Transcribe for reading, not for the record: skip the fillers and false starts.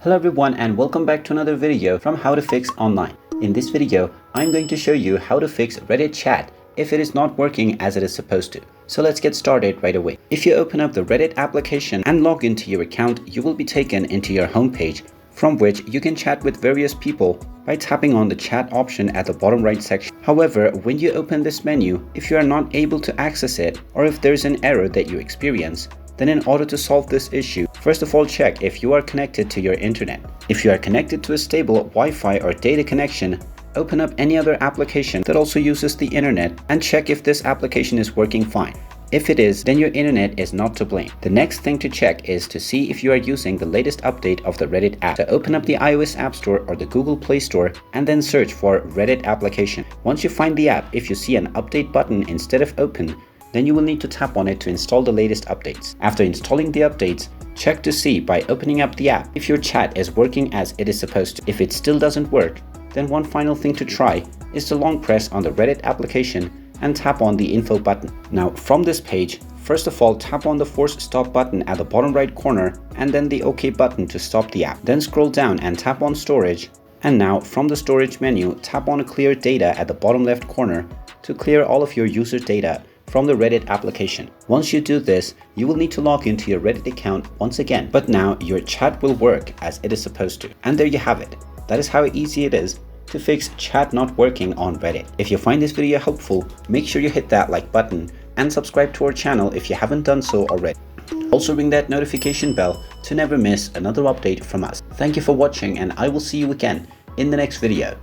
Hello everyone and welcome back to another video from How to Fix Online. In this video, I'm going to show you how to fix Reddit chat if it is not working as it is supposed to. So let's get started right away. If you open up the Reddit application and log into your account, you will be taken into your homepage from which you can chat with various people by tapping on the chat option at the bottom right section. However, when you open this menu, if you are not able to access it or if there's an error that you experience, then in order to solve this issue, first of all check if you are connected to your internet. If you are connected to a stable Wi-Fi or data connection, open up any other application that also uses the internet and check if this application is working fine. If it is, then your internet is not to blame. The next thing to check is to see if you are using the latest update of the Reddit app. So open up the iOS App Store or the Google Play Store and then search for Reddit application. Once you find the app, if you see an update button instead of open, then you will need to tap on it to install the latest updates. After installing the updates, check to see by opening up the app if your chat is working as it is supposed to. If it still doesn't work, then one final thing to try is to long press on the Reddit application and tap on the info button. Now from this page, first of all tap on the force stop button at the bottom right corner and then the OK button to stop the app. Then scroll down and tap on storage, and now from the storage menu tap on clear data at the bottom left corner to clear all of your user data from the Reddit application. Once you do this, you will need to log into your Reddit account once again, but now your chat will work as it is supposed to. And there you have it. That is how easy it is to fix chat not working on Reddit. If you find this video helpful, make sure you hit that like button and subscribe to our channel if you haven't done so already. Also ring that notification bell to never miss another update from us. Thank you for watching and I will see you again in the next video.